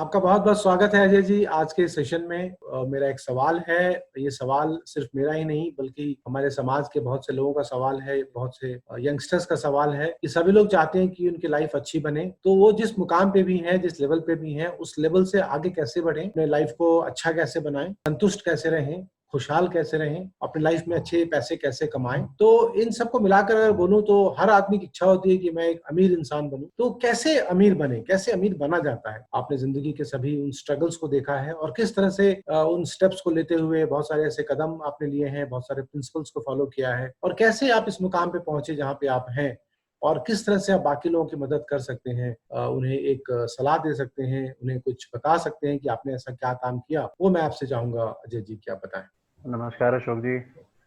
आपका बहुत बहुत स्वागत है अजय जी आज के सेशन में। मेरा एक सवाल है। ये सवाल सिर्फ मेरा ही नहीं बल्कि हमारे समाज के बहुत से लोगों का सवाल है, बहुत से यंगस्टर्स का सवाल है कि सभी लोग चाहते हैं कि उनकी लाइफ अच्छी बने, तो वो जिस मुकाम पे भी हैं, जिस लेवल पे भी हैं, उस लेवल से आगे कैसे बढ़ें, अपने लाइफ को अच्छा कैसे बनाएं, संतुष्ट कैसे रहें, खुशहाल कैसे रहें, अपनी लाइफ में अच्छे पैसे कैसे कमाएं। तो इन सबको मिलाकर अगर बोलूं तो हर आदमी की इच्छा होती है कि मैं एक अमीर इंसान बनूं। तो कैसे अमीर बने, कैसे अमीर बना जाता है? आपने जिंदगी के सभी उन स्ट्रगल्स को देखा है और किस तरह से उन स्टेप्स को लेते हुए बहुत सारे ऐसे कदम आपने लिए हैं, बहुत सारे प्रिंसिपल्स को फॉलो किया है, और कैसे आप इस मुकाम पे पहुंचे जहां पे आप हैं, और किस तरह से आप बाकी लोगों की मदद कर सकते हैं, उन्हें एक सलाह दे सकते हैं, उन्हें कुछ बता सकते हैं कि आपने ऐसा क्या काम किया, वो मैं आपसे चाहूंगा अजय जी, क्या बताएं। नमस्कार अशोक जी।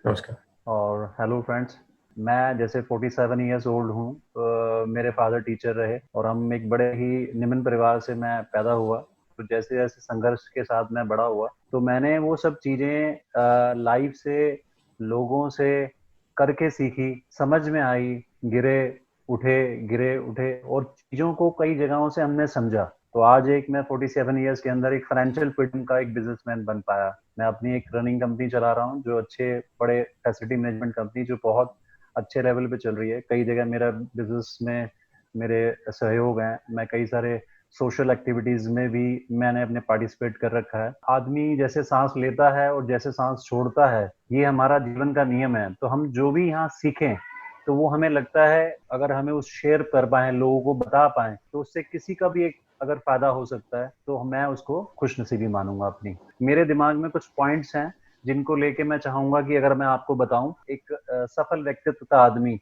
नमस्कार। और हेलो फ्रेंड्स। मैं जैसे 47 ईयर्स ओल्ड हूँ। मेरे फादर टीचर रहे और हम एक बड़े ही निम्न परिवार से मैं पैदा हुआ। तो जैसे जैसे संघर्ष के साथ मैं बड़ा हुआ तो मैंने वो सब चीज़ें लाइफ से, लोगों से करके सीखी, समझ में आई। गिरे उठे, गिरे उठे, और चीज़ों को कई जगहों से हमने समझा। तो आज एक मैं 47 ईयर्स के अंदर एक फाइनेंशियल फ्रीडम का एक बिजनेसमैन बन पाया। मैं अपनी एक रनिंग कंपनी चला रहा हूँ, जो अच्छे बड़े फैसिलिटी मैनेजमेंट कंपनी, जो बहुत अच्छे लेवल पे चल रही है। कई जगह मेरा बिजनेस में मेरे सहयोग हैं। मैं कई सारे सोशल एक्टिविटीज में भी मैंने अपने पार्टिसिपेट कर रखा है। आदमी जैसे सांस लेता है और जैसे सांस छोड़ता है, ये हमारा जीवन का नियम है। तो हम जो भी यहाँ सीखें तो वो हमें लगता है अगर हमें उस शेयर कर पाए, लोगों को बता पाए, तो उससे किसी का भी एक अगर फायदा हो सकता है तो मैं उसको खुशनसीबी मानूंगा अपनी। मेरे दिमाग में कुछ पॉइंट्स हैं जिनको लेके मैं चाहूंगा कि अगर मैं आपको बताऊं, एक सफल व्यक्तित्व का आदमी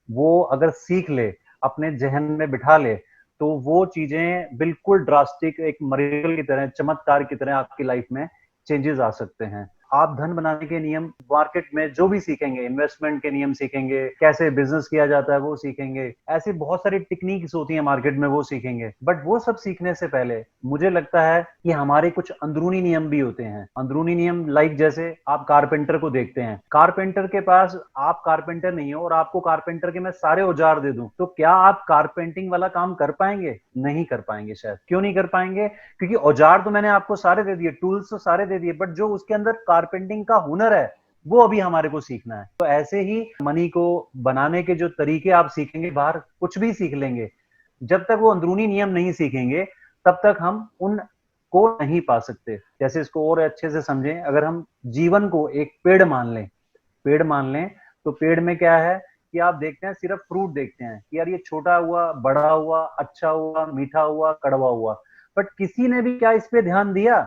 वो अगर सीख ले, अपने जहन में बिठा ले, तो वो चीजें बिल्कुल ड्रास्टिक, एक मरेकल की तरह, चमत्कार की तरह आपकी लाइफ में चेंजेस आ सकते हैं। आप धन बनाने के नियम मार्केट में जो भी सीखेंगे, इन्वेस्टमेंट के नियम सीखेंगे, कैसे बिजनेस किया जाता है वो सीखेंगे, ऐसी बहुत सारी टेक्निक्स होती हैं मार्केट में, वो सीखेंगे। बट वो सब सीखने से पहले मुझे लगता है कि हमारे कुछ अंदरूनी नियम भी होते हैं। अंदरूनी नियम लाइक जैसे आप कारपेंटर को देखते हैं, कारपेंटर के पास, आप कारपेंटर नहीं हो और आपको कारपेंटर के मैं सारे औजार दे दूं, तो क्या आप कारपेंटिंग वाला काम कर पाएंगे? नहीं कर पाएंगे। शायद क्यों नहीं कर पाएंगे? क्योंकि औजार तो मैंने आपको सारे दे दिए, टूल्स तो सारे दे दिए, बट जो उसके अंदर कारपेंटिंग का हुनर है वो अभी हमारे को सीखना है। तो ऐसे ही मनी को बनाने के जो तरीके आप सीखेंगे, बाहर कुछ भी सीख लेंगे, जब तक वो अंदरूनी नियम नहीं सीखेंगे तब तक हम उन को नहीं पा सकते। जैसे इसको और अच्छे से समझें, अगर हम जीवन को एक पेड़ मान लें, पेड़ मान लें, तो पेड़ में क्या है कि आप देखते हैं, सिर्फ फ्रूट देखते हैं कि यार ये छोटा हुआ, बड़ा हुआ, अच्छा हुआ, मीठा हुआ, कड़वा हुआ। बट किसी ने भी क्या इस पे ध्यान दिया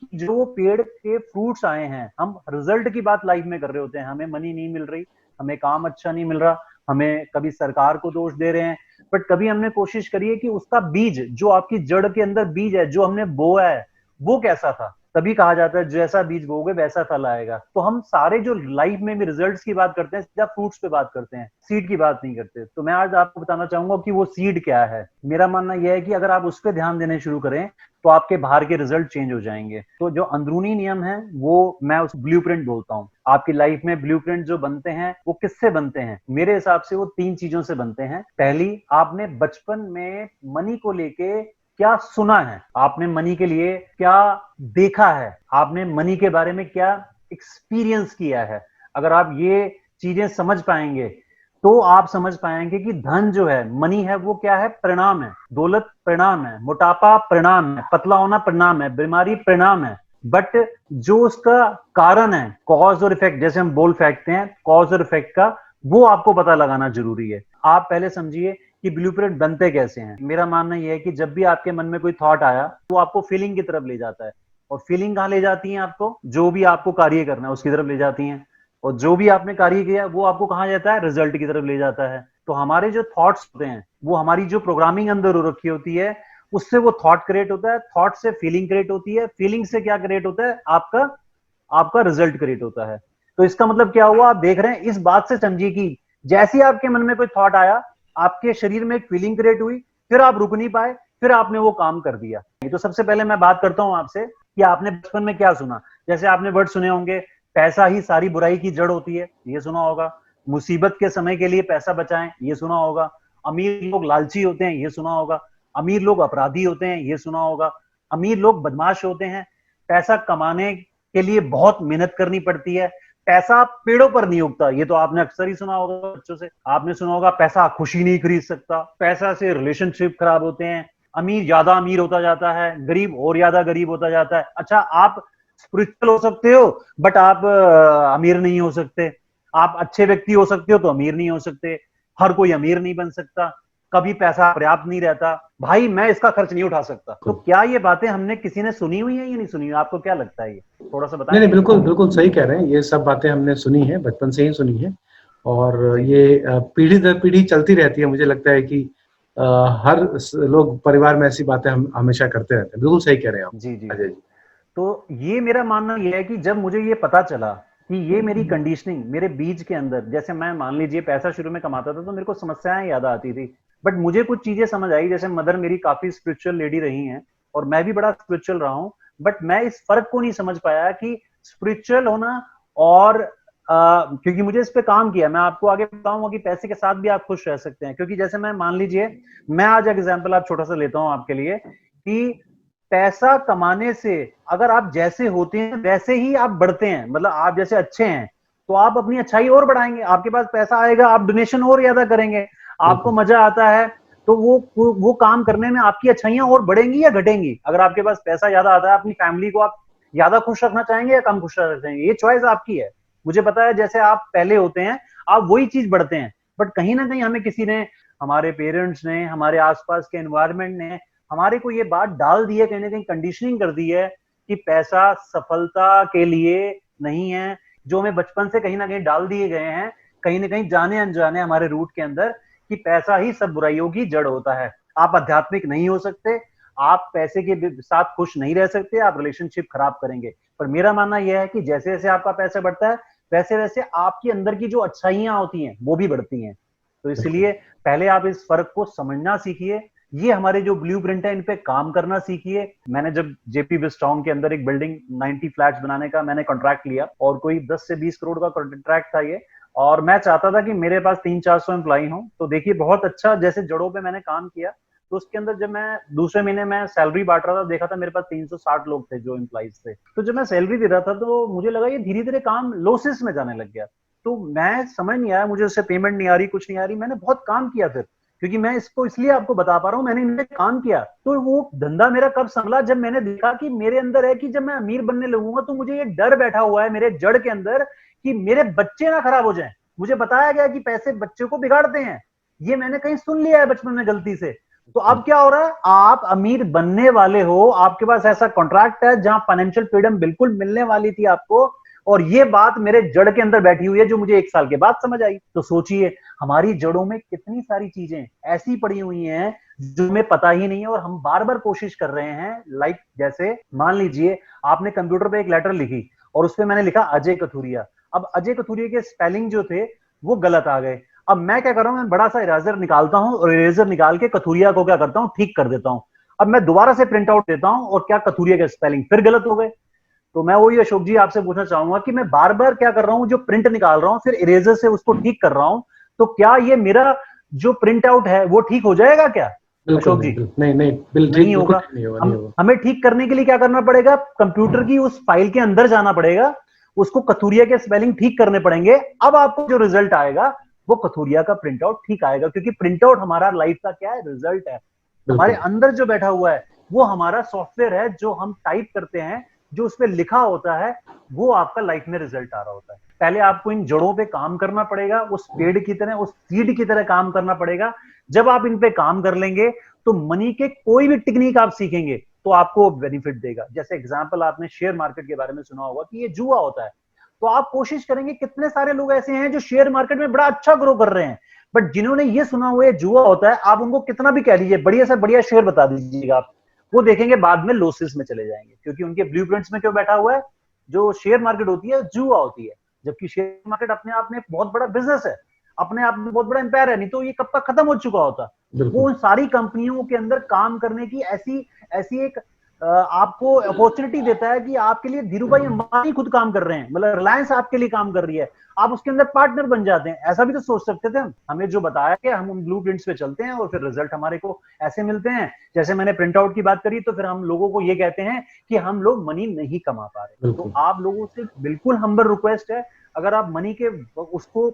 कि जो पेड़ के फ्रूट्स आए हैं, हम रिजल्ट की बात लाइफ में कर रहे होते हैं, हमें मनी नहीं मिल रही, हमें काम अच्छा नहीं मिल रहा, हमें कभी सरकार को दोष दे रहे हैं, बट कभी हमने कोशिश करी है कि उसका बीज, जो आपकी जड़ के अंदर बीज है, जो हमने बोया है, वो कैसा था? तभी कहा जाता है जैसा बीज बोगे वैसा फल आएगा। तो हम सारे जो लाइफ में भी रिजल्ट्स की बात करते हैं, सीधा फ्रूट्स पे बात करते हैं, सीड की बात नहीं करते। तो मैं आज आपको बताना चाहूंगा कि वो सीड क्या है। मेरा मानना यह है कि अगर आप उस पर ध्यान देने शुरू करें तो आपके बाहर के रिजल्ट चेंज हो जाएंगे। तो जो अंदरूनी नियम है वो मैं उस ब्लूप्रिंट बोलता हूँ। आपकी लाइफ में ब्लूप्रिंट जो बनते हैं वो किससे बनते हैं? मेरे हिसाब से वो तीन चीजों से बनते हैं। पहली, आपने बचपन में मनी को लेके क्या सुना है, आपने मनी के लिए क्या देखा है, आपने मनी के बारे में क्या एक्सपीरियंस किया है। अगर आप ये चीजें समझ पाएंगे तो आप समझ पाएंगे कि धन जो है, मनी है, वो क्या है? परिणाम है। दौलत परिणाम है, मोटापा परिणाम है, पतला होना परिणाम है, बीमारी परिणाम है। बट जो उसका कारण है, कॉज और इफेक्ट, जैसे हम बोल फेंकते हैं कॉज और इफेक्ट का, वो आपको पता लगाना जरूरी है। आप पहले समझिए कि ब्लूप्रिंट बनते कैसे हैं। मेरा मानना यह है कि जब भी आपके मन में कोई थॉट आया तो आपको फीलिंग की तरफ ले जाता है, और फीलिंग कहां ले जाती है? आपको जो भी आपको कार्य करना है उसकी तरफ ले जाती हैं, और जो भी आपने कार्य किया वो आपको कहां जाता है? रिजल्ट की तरफ ले जाता है। तो हमारे जो थॉट्स होते हैं, वो हमारी जो प्रोग्रामिंग अंदर हो रखी होती है, उससे वो थॉट क्रिएट होता है, थॉट से फीलिंग क्रिएट होती है, फीलिंग से क्या क्रिएट होता है? आपका आपका रिजल्ट क्रिएट होता है। तो इसका मतलब क्या हुआ? आप देख रहे हैं, इस बात से समझिए कि जैसे आपके मन में कोई थॉट आया, आपके शरीर में एक फीलिंग क्रिएट हुई, फिर आप रुक नहीं पाए, फिर आपने वो काम कर दिया। तो सबसे पहले मैं बात करता हूं आपसे कि आपने बचपन में क्या सुना। जैसे आपने वर्ड सुने होंगे, पैसा ही सारी बुराई की जड़ होती है, ये सुना होगा। मुसीबत के समय के लिए पैसा बचाएं, ये सुना होगा। अमीर लोग लालची होते हैं, ये सुना होगा। अमीर लोग अपराधी होते हैं, ये सुना होगा। अमीर लोग बदमाश होते हैं। पैसा कमाने के लिए बहुत मेहनत करनी पड़ती है। पैसा पेड़ों पर नहीं उगता, ये तो आपने अक्सर ही सुना होगा बच्चों से। आपने सुना होगा पैसा खुशी नहीं खरीद सकता, पैसा से रिलेशनशिप खराब होते हैं, अमीर ज्यादा अमीर होता जाता है, गरीब और ज्यादा गरीब होता जाता है। अच्छा, आप स्पिरिचुअल हो सकते हो बट आप अमीर नहीं हो सकते। आप अच्छे व्यक्ति हो सकते हो तो अमीर नहीं हो सकते। हर कोई अमीर नहीं बन सकता। कभी पैसा पर्याप्त नहीं रहता। भाई मैं इसका खर्च नहीं उठा सकता। तो क्या ये बातें हमने किसी ने सुनी हुई है या नहीं सुनी हुई? आपको क्या लगता है? ये थोड़ा सा नहीं बताएं। नहीं, बिल्कुल बिल्कुल सही कह रहे हैं। ये सब बातें हमने सुनी है, बचपन से ही सुनी है, और ये पीढ़ी दर पीढ़ी चलती रहती है। मुझे लगता है कि लोग परिवार में ऐसी बातें हम हमेशा करते रहते हैं। बिल्कुल सही कह रहे हैं आप जी जी। अजय जी। तो ये मेरा मानना ये है कि जब मुझे ये पता चला कि ये मेरी कंडीशनिंग मेरे बीज के अंदर, जैसे मैं मान लीजिए पैसा शुरू में कमाता था तो मेरे को समस्याएं याद आती थी, बट मुझे कुछ चीजें समझ आई। जैसे मदर मेरी काफी स्पिरिचुअल लेडी रही हैं और मैं भी बड़ा स्पिरिचुअल रहा हूं, बट मैं इस फर्क को नहीं समझ पाया कि स्पिरिचुअल होना और क्योंकि मुझे इस पे काम किया, मैं आपको आगे बताऊंगा कि पैसे के साथ भी आप खुश रह सकते हैं। क्योंकि जैसे मैं मान लीजिए, मैं आज एग्जाम्पल आप छोटा सा लेता हूं आपके लिए कि पैसा कमाने से अगर आप जैसे होते हैं वैसे ही आप बढ़ते हैं, मतलब आप जैसे अच्छे हैं तो आप अपनी अच्छाई और बढ़ाएंगे। आपके पास पैसा आएगा, आप डोनेशन और ज्यादा करेंगे। आपको मजा आता है तो वो काम करने में आपकी अच्छाइयां और बढ़ेंगी या घटेंगी? अगर आपके पास पैसा ज्यादा आता है, अपनी फैमिली को आप ज्यादा खुश रखना चाहेंगे या कम खुश रखना चाहेंगे? ये चॉइस आपकी है। मुझे पता है जैसे आप पहले होते हैं आप वही चीज बढ़ते हैं, बट कहीं ना कहीं हमें किसी ने, हमारे पेरेंट्स ने, हमारे आसपास के एनवायरमेंट ने हमारे को ये बात डाल दी है, कहीं ना कहीं कंडीशनिंग कर दी है कि पैसा सफलता के लिए नहीं है। जो हमें बचपन से कहीं ना कहीं डाल दिए गए हैं, कहीं ना कहीं जाने अनजाने हमारे रूट के अंदर, कि पैसा ही सब बुराइयों की जड़ होता है। आप आध्यात्मिक नहीं हो सकते, आप पैसे के साथ खुश नहीं रह सकते, आप रिलेशनशिप खराब करेंगे। पर मेरा मानना यह है कि जैसे जैसे आपका पैसा बढ़ता है वैसे वैसे आपके अंदर की जो अच्छाइयां होती हैं वो भी बढ़ती हैं। तो इसलिए पहले आप इस फर्क को समझना सीखिए। ये हमारे जो ब्लूप्रिंट है इन पे काम करना सीखिए। मैंने जब जेपी विस्टॉन्ग के अंदर एक बिल्डिंग 90 फ्लैट्स बनाने का मैंने कॉन्ट्रैक्ट लिया, और कोई 10 से 20 करोड़ का कॉन्ट्रैक्ट था ये, और मैं चाहता था कि मेरे पास 300-400 एम्प्लॉई हो। तो देखिए बहुत अच्छा जैसे जड़ों पे मैंने काम किया। तो उसके अंदर जब मैं दूसरे महीने में सैलरी बांट रहा था, देखा था मेरे पास 360 लोग थे जो एम्प्लॉइज थे। तो जब मैं सैलरी दे रहा था तो मुझे लगा ये धीरे धीरे काम लॉसेस में जाने लग गया। तो मैं समझ नहीं आया, मुझे उससे पेमेंट नहीं आ रही, कुछ नहीं आ रही। मैंने बहुत काम किया फिर, क्योंकि मैं इसको इसलिए आपको बता पा रहा हूं, मैंने इनमें काम किया। तो वो धंधा मेरा कब संभला? जब मैंने देखा कि मेरे अंदर है कि जब मैं अमीर बनने लगूंगा तो मुझे ये डर बैठा हुआ है मेरे जड़ के अंदर कि मेरे बच्चे ना खराब हो जाएं। मुझे बताया गया कि पैसे बच्चे को बिगाड़ते हैं, ये मैंने कहीं सुन लिया है बचपन में गलती से। तो अब क्या हो रहा है, आप अमीर बनने वाले हो, आपके पास ऐसा कॉन्ट्रैक्ट है जहां फाइनेंशियल फ्रीडम बिल्कुल मिलने वाली थी आपको, और ये बात मेरे जड़ के अंदर बैठी हुई है जो मुझे 1 साल के बाद समझ आई। तो सोचिए हमारी जड़ों में कितनी सारी चीजें ऐसी पड़ी हुई हैं जो हमें पता ही नहीं है, और हम बार बार कोशिश कर रहे हैं। लाइक जैसे मान लीजिए आपने कंप्यूटर पे एक लेटर लिखी और उसपे मैंने लिखा अजय कथुरिया। अब अजय कथुरिया के स्पेलिंग जो थे वो गलत आ गए। अब मैं क्या कर रहा हूं, मैं बड़ा सा इरेजर निकालता हूं और इरेजर निकाल के कथुरिया को क्या करता हूं, ठीक कर देता हूं। अब मैं दोबारा से प्रिंट आउट देता हूं और क्या, कथुरिया के स्पेलिंग फिर गलत हो गए। तो मैं वही अशोक जी आपसे पूछना चाहूंगा कि मैं बार बार क्या कर रहा हूं, जो प्रिंट निकाल रहा हूं फिर इरेजर से उसको ठीक कर रहा हूं, तो क्या ये मेरा जो प्रिंट आउट है वो ठीक हो जाएगा क्या अशोक जी? नहीं नहीं, नहीं होगा। नहीं होगा, नहीं होगा। हमें ठीक करने के लिए क्या करना पड़ेगा, कंप्यूटर की उस फाइल के अंदर जाना पड़ेगा, उसको कथुरिया के स्पेलिंग ठीक करने पड़ेंगे। अब आपको जो रिजल्ट आएगा वो कथुरिया का प्रिंट आउट ठीक आएगा, क्योंकि प्रिंट आउट हमारा लाइफ का क्या है, रिजल्ट है। हमारे अंदर जो बैठा हुआ है वो हमारा सॉफ्टवेयर है, जो हम टाइप करते हैं, जो उसपे लिखा होता है वो आपका लाइफ में रिजल्ट आ रहा होता है। पहले आपको इन जड़ों पे काम करना पड़ेगा, उस पेड़ की तरह, उस सीड की तरह काम करना पड़ेगा। जब आप इन पे काम कर लेंगे तो मनी के कोई भी टेक्निक आप सीखेंगे तो आपको बेनिफिट देगा। जैसे एग्जांपल आपने शेयर मार्केट के बारे में सुना होगा कि ये जुआ होता है, तो आप कोशिश करेंगे, कितने सारे लोग ऐसे हैं जो शेयर मार्केट में बड़ा अच्छा ग्रो कर रहे हैं, बट जिन्होंने ये सुना हुआ है जुआ होता है, आप उनको कितना भी कह लीजिए बढ़िया से बढ़िया शेयर बता दीजिएगा आप, वो देखेंगे बाद में लॉसेस में चले जाएंगे। क्योंकि उनके ब्लूप्रिंट्स में क्यों बैठा हुआ है, जो शेयर मार्केट होती है जुआ होती है, जबकि शेयर मार्केट अपने आप में बहुत बड़ा बिजनेस है, अपने आप में बहुत बड़ा एम्पायर है, नहीं तो ये कब तक खत्म हो चुका होता। वो उन सारी कंपनियों के अंदर काम करने की ऐसी ऐसी एक आपको अपॉर्चुनिटी देता है कि आपके लिए धीरू भाई अंबानी खुद काम कर रहे हैं, मतलब रिलायंस आपके लिए काम कर रही है, आप उसके अंदर पार्टनर बन जाते हैं। ऐसा भी तो सोच सकते थे हम, हमें जो बताया कि हम उन ब्लू प्रिंट्स पे चलते हैं और फिर रिजल्ट हमारे को ऐसे मिलते हैं। जैसे मैंने प्रिंट आउट की बात करी, तो फिर हम लोगों को ये कहते हैं कि हम लोग मनी नहीं कमा पा रहे। तो आप लोगों से बिल्कुल हम्बल रिक्वेस्ट है, अगर आप मनी के उसको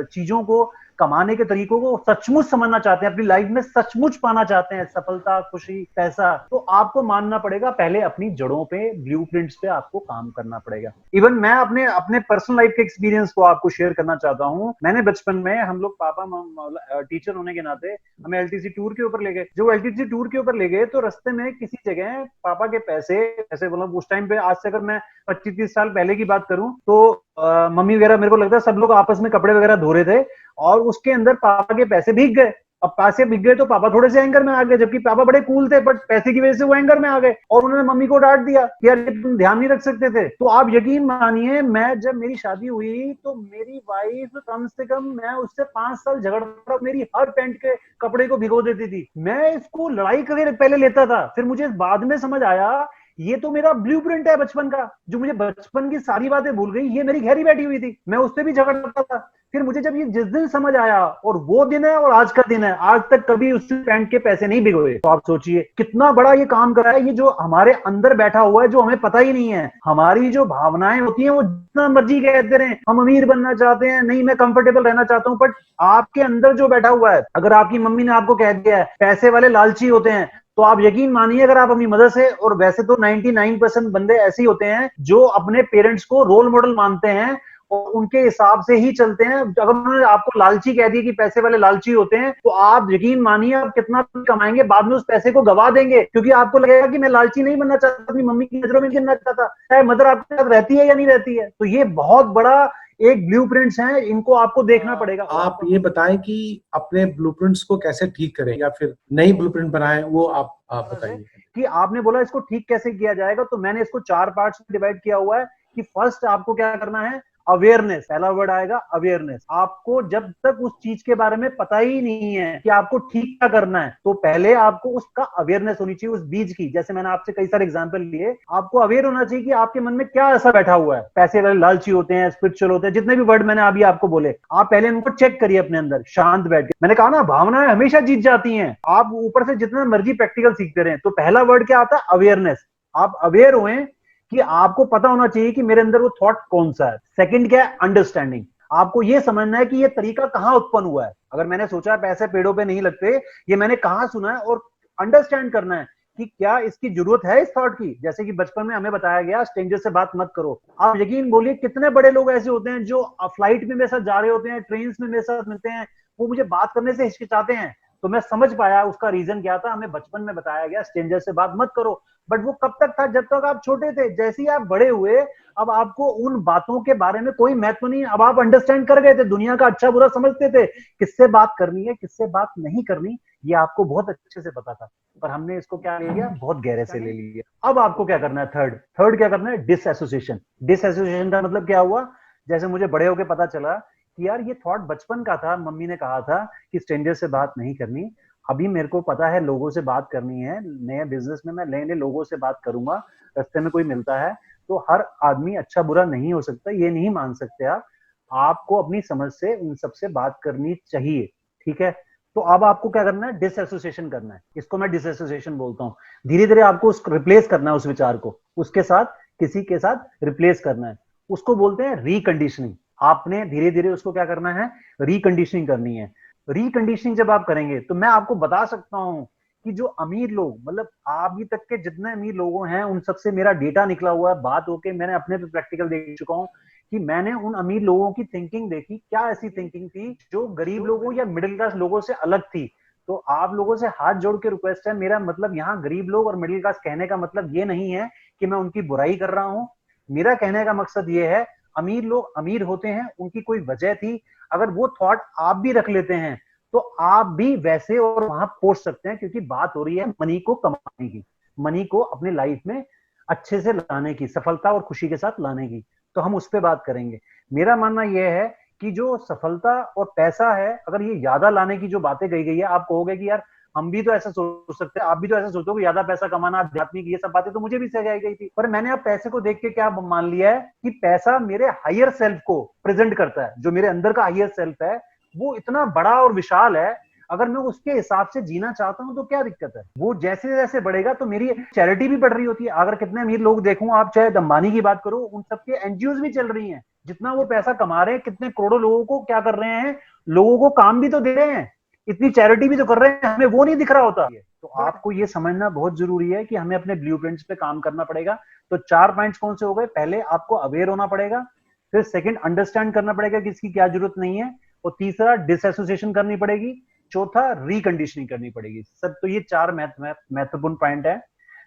चीजों को कमाने के तरीकों को सचमुच समझना चाहते हैं, अपनी लाइफ में सचमुच पाना चाहते हैं, सफलता, खुशी, पैसा, तो आपको मानना पड़ेगा पहले अपनी जड़ों पे, ब्लूप्रिंट्स पे आपको काम करना पड़ेगा। इवन मैं अपने अपने पर्सनल लाइफ के एक्सपीरियंस को आपको शेयर करना चाहता हूं। मैंने बचपन में, हम लोग पापा टीचर होने के नाते हमें एलटीसी टूर के ऊपर ले गए। जो एलटीसी टूर के ऊपर ले गए तो रास्ते में किसी जगह पापा के पैसे, ऐसे मतलब उस टाइम पे, आज से अगर मैं 25-30 साल पहले की बात करूं तो मम्मी वगैरह, मेरे को लगता है सब लोग आपस में कपड़े वगैरह धो रहे थे और उसके अंदर पापा के पैसे भीग गए। अब पैसे भीग गए तो पापा थोड़े से एंगर में आ गए, जबकि पापा बड़े कूल थे, बट पैसे की वजह से वो एंगर में आ गए और उन्होंने मम्मी को डांट दिया कि यार ये तुम ध्यान नहीं रख सकते थे। तो आप यकीन मानिए, मैं जब मेरी शादी हुई तो मेरी वाइफ कम से कम, मैं उससे 5 साल झगड़ रहा, मेरी हर पैंट के कपड़े को भिगो देती थी। मैं इसको लड़ाई करके पहले लेता था, फिर मुझे बाद में समझ आया ये तो मेरा ब्लूप्रिंट है बचपन का, जो मुझे बचपन की सारी बातें भूल गई, ये मेरी घेरी बैठी हुई थी, मैं उससे भी झगड़ता था। फिर मुझे जब ये जिस दिन समझ आया, और वो दिन है और आज का दिन है, आज तक कभी उस पैंट के पैसे नहीं भिगोए। तो आप सोचिए कितना बड़ा ये काम कर रहा है, ये जो हमारे अंदर बैठा हुआ है, जो हमें पता ही नहीं है। हमारी जो भावनाएं होती हैं वो जितना मर्जी कहते रहे, हम अमीर बनना चाहते हैं, नहीं मैं कंफर्टेबल रहना चाहता हूं, बट आपके अंदर जो बैठा हुआ है, अगर आपकी मम्मी ने आपको कह दिया है पैसे वाले लालची होते हैं, तो आप यकीन मानिए, अगर आप अपनी मदद से, और वैसे तो 99% बंदे ऐसे ही होते हैं जो अपने पेरेंट्स को रोल मॉडल मानते हैं और उनके हिसाब से ही चलते हैं। अगर उन्होंने आपको लालची कह दिया कि पैसे वाले लालची होते हैं, तो आप यकीन मानिए आप कितना कमाएंगे, बाद में उस पैसे को गवा देंगे, क्योंकि आपको लगेगा कि मैं लालची नहीं बनना चाहता, अपनी मम्मी की नजरों में गिरना चाहता, चाहे मदर आपके साथ रहती है या नहीं रहती है। तो ये बहुत बड़ा एक ब्लूप्रिंट्स हैं, इनको आपको देखना पड़ेगा। आप ये बताएं कि अपने ब्लूप्रिंट्स को कैसे ठीक करें या फिर नई ब्लूप्रिंट बनाएं, वो आप बताइए। कि आपने बोला इसको ठीक कैसे किया जाएगा, तो मैंने इसको 4 पार्ट्स में डिवाइड किया हुआ है कि फर्स्ट आपको क्या करना है, अवेयरनेस। पहला वर्ड आएगा अवेयरनेस। आपको जब तक उस चीज के बारे में पता ही नहीं है कि आपको ठीक क्या करना है, तो पहले आपको उसका अवेयरनेस होनी चाहिए, उस बीज की। जैसे मैंने आपसे कई सारे एग्जांपल लिए, आपको अवेयर होना चाहिए कि आपके मन में क्या ऐसा बैठा हुआ है। पैसे वाले लालची होते हैं, स्पिरिचुअल होते हैं, जितने भी वर्ड मैंने अभी आपको बोले, आप पहले उनको चेक करिए अपने अंदर, शांत बैठ के। मैंने कहा ना, भावनाएं हमेशा जीत जाती हैं, आप ऊपर से जितना मर्जी प्रैक्टिकल सीखते रहे। तो पहला वर्ड क्या आता है, अवेयरनेस। आप अवेयर हुए कि आपको पता होना चाहिए कि मेरे अंदर वो थॉट कौन सा है। सेकंड क्या है, अंडरस्टैंडिंग। आपको ये समझना है कि ये तरीका कहां उत्पन्न हुआ है। अगर मैंने सोचा पैसे पेड़ों पे नहीं लगते, ये मैंने कहां सुना है, और अंडरस्टैंड करना है कि क्या इसकी जरूरत है इस थॉट की। जैसे कि बचपन में हमें बताया गया स्ट्रेंजर से बात मत करो। आप यकीन बोलिए कितने बड़े लोग ऐसे होते हैं जो फ्लाइट में मेरे साथ जा रहे होते हैं, ट्रेन में मेरे साथ मिलते हैं, वो मुझे बात करने से हिचकिचाते हैं। तो मैं समझ पाया उसका रीजन क्या था। हमें बचपन में बताया गया स्ट्रेंजर से बात मत करो, बट वो कब तक था, जब तक आप छोटे थे। जैसे ही आप बड़े हुए, अब आपको उन बातों के बारे में कोई महत्व नहीं, अब आप अंडरस्टैंड कर गए थे, दुनिया का अच्छा बुरा समझते थे, किससे बात करनी है किससे बात नहीं करनी, ये आपको बहुत अच्छे से पता था। पर हमने इसको क्या ले लिया, बहुत गहरे से ले लिया। अब आपको क्या करना है, थर्ड क्या करना है, डिसएसोसिएशन। डिसएसोसिएशन का मतलब क्या हुआ, जैसे मुझे बड़े होके पता चला कि यार ये थॉट बचपन का था, मम्मी ने कहा था कि स्ट्रेंजर से बात नहीं करनी, अभी मेरे को पता है लोगों से बात करनी है, नए बिजनेस में मैं नए नए लोगों से बात करूंगा, रास्ते में कोई मिलता है तो हर आदमी अच्छा बुरा नहीं हो सकता, ये नहीं मान सकते आप, आपको अपनी समझ से उन सबसे बात करनी चाहिए, ठीक है। तो अब आपको क्या करना है, डिसएसोसिएशन करना है। इसको मैं डिसएसोसिएशन बोलता हूँ। धीरे धीरे आपको उसको रिप्लेस करना है, उस विचार को उसके साथ, किसी के साथ रिप्लेस करना है। उसको बोलते हैं रिकंडीशनिंग। आपने धीरे धीरे उसको क्या करना है, रिकंडीशनिंग करनी है। रिकंडीशनिंग जब आप करेंगे तो मैं आपको बता सकता हूं कि जो अमीर लोग, मतलब अभी तक के जितने अमीर लोगों हैं, उन सबसे मेरा डेटा निकला हुआ है, बात होके मैंने अपने पे प्रैक्टिकल देख चुका हूं कि मैंने उन अमीर लोगों की थिंकिंग देखी, क्या ऐसी थिंकिंग थी जो गरीब लोगों या मिडिल क्लास लोगों से अलग थी। तो आप लोगों से हाथ जोड़ के रिक्वेस्ट है, मेरा मतलब यहाँ गरीब लोग और मिडिल क्लास कहने का मतलब ये नहीं है कि मैं उनकी बुराई कर रहा हूं। मेरा कहने का मकसद ये है, अमीर लोग अमीर होते हैं, उनकी कोई वजह थी, अगर वो थॉट आप भी रख लेते हैं तो आप भी वैसे और वहां पहुंच सकते हैं, क्योंकि बात हो रही है मनी को कमाने की, मनी को अपने लाइफ में अच्छे से लाने की, सफलता और खुशी के साथ लाने की। तो हम उस पर बात करेंगे। मेरा मानना यह है कि जो सफलता और पैसा है, अगर ये ज्यादा लाने की जो बातें कही गई है, आप कहोगे कि यार हम भी तो ऐसा सोच सकते हैं, आप भी तो ऐसा सोचो कि ज्यादा पैसा कमाना, आध्यात्मिक, ये सब बातें तो मुझे भी सिखाई गई थी। पर मैंने अब पैसे को देख के क्या मान लिया है कि पैसा मेरे हायर सेल्फ को प्रेजेंट करता है। जो मेरे अंदर का हायर सेल्फ है वो इतना बड़ा और विशाल है, अगर मैं उसके हिसाब से जीना चाहता हूं तो क्या दिक्कत है। वो जैसे जैसे बढ़ेगा तो मेरी चैरिटी भी बढ़ रही होती है। अगर कितने अमीर लोग देखूं, आप चाहे अंबानी की बात करो, उन सबके एनजीओ भी चल रही हैं। जितना वो पैसा कमा रहे हैं, कितने करोड़ों लोगों को क्या कर रहे हैं, लोगों को काम भी तो दे रहे हैं, इतनी चैरिटी भी तो कर रहे हैं, हमें वो नहीं दिख रहा होता। तो आपको ये समझना बहुत जरूरी है कि हमें अपने ब्लूप्रिंट्स पे काम करना पड़ेगा। तो 4 पॉइंट्स कौन से हो गए? पहले आपको अवेयर होना पड़ेगा, फिर सेकंड अंडरस्टैंड करना पड़ेगा कि इसकी क्या जरूरत नहीं है, और तीसरा डिसएसोसिएशन करनी पड़ेगी, चौथा रिकंडीशनिंग करनी पड़ेगी। सब तो ये 4 महत्वपूर्ण पॉइंट है।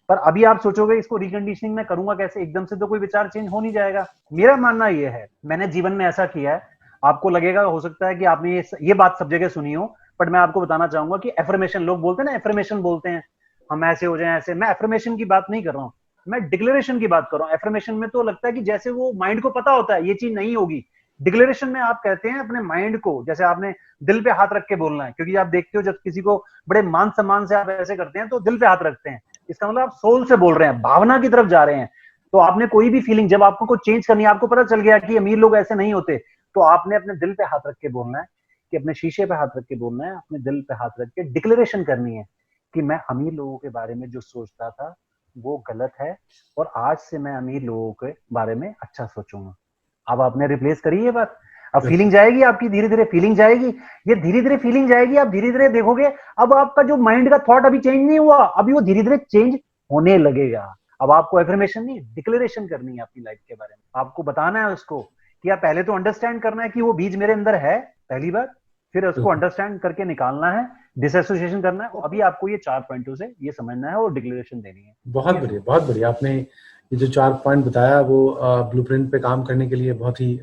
पर अभी आप सोचोगे इसको रिकंडीशनिंग में करूंगा कैसे, एकदम से तो कोई विचार चेंज हो नहीं जाएगा। मेरा मानना यह है, मैंने जीवन में ऐसा किया है, आपको लगेगा, हो सकता है कि आपने ये बात सब जगह सुनी हो, बट मैं आपको बताना चाहूंगा कि एफर्मेशन, लोग बोलते हैं ना, एफर्मेशन बोलते हैं, हम ऐसे हो जाए ऐसे। मैं एफर्मेशन की बात नहीं कर रहा हूं, मैं डिक्लेरेशन की बात कर रहा हूं। एफर्मेशन में तो लगता है कि जैसे वो माइंड को पता होता है ये चीज नहीं होगी। डिक्लेरेशन में आप कहते हैं अपने माइंड को, जैसे आपने दिल पे हाथ रख के बोलना है, क्योंकि आप देखते हो जब किसी को बड़े मान सम्मान से आप ऐसे करते हैं तो दिल पे हाथ रखते हैं, इसका मतलब आप सोल से बोल रहे हैं, भावना की तरफ जा रहे हैं। तो आपने कोई भी फीलिंग, जब आपको कुछ चेंज करनी है, आपको पता चल गया कि अमीर लोग ऐसे नहीं होते, तो आपने अपने दिल पे हाथ रख के बोलना है, कि अपने शीशे पे हाथ रख के बोलना है, अपने दिल पे हाथ रख के डिक्लेरेशन करनी है कि मैं अमीर लोगों के बारे में जो सोचता था वो गलत है, और आज से मैं अमीर लोगों के बारे में अच्छा सोचूंगा। अब आपने रिप्लेस करी ये बात, अब फीलिंग जाएगी आपकी, धीरे धीरे फीलिंग जाएगी, ये धीरे धीरे फीलिंग जाएगी, आप धीरे धीरे देखोगे अब आपका जो माइंड का थॉट अभी चेंज नहीं हुआ, अभी वो धीरे धीरे चेंज होने लगेगा। अब आपको एफर्मेशन नहीं, डिक्लेरेशन करनी है अपनी लाइफ के बारे में। आपको बताना है उसको कि आप पहले तो अंडरस्टैंड करना है कि वो बीज मेरे अंदर है, पहली बार, फिर उसको अंडरस्टैंड करके निकालना है, डिसएसोसिएशन करना है, और अभी आपको ये 4 पॉइंटों से ये समझना है और डिक्लेरेशन देनी है। बहुत बढ़िया, बहुत बढ़िया। आपने ये जो 4 पॉइंट बताया वो ब्लूप्रिंट पे काम करने के लिए बहुत ही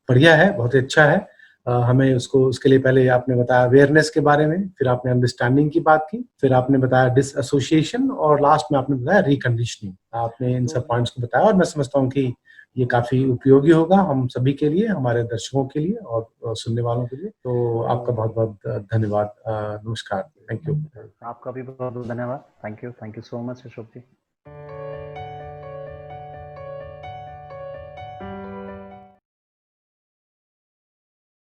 बढ़िया है, बहुत ही अच्छा है। हमें उसके लिए पहले आपने बताया अवेयरनेस के बारे में, फिर आपने अंडरस्टैंडिंग की बात की, फिर आपने बताया डिसएसोसिएशन, और लास्ट में आपने बताया रिकंडीशनिंग। आपने इन सब पॉइंट्स को बताया और मैं समझता हूँ कि ये काफी उपयोगी होगा हम सभी के लिए, हमारे दर्शकों के लिए और सुनने वालों के लिए। तो आपका बहुत बहुत धन्यवाद। नमस्कार। Thank you. आपका भी बहुत बहुत धन्यवाद। Thank you so much Ashok ji.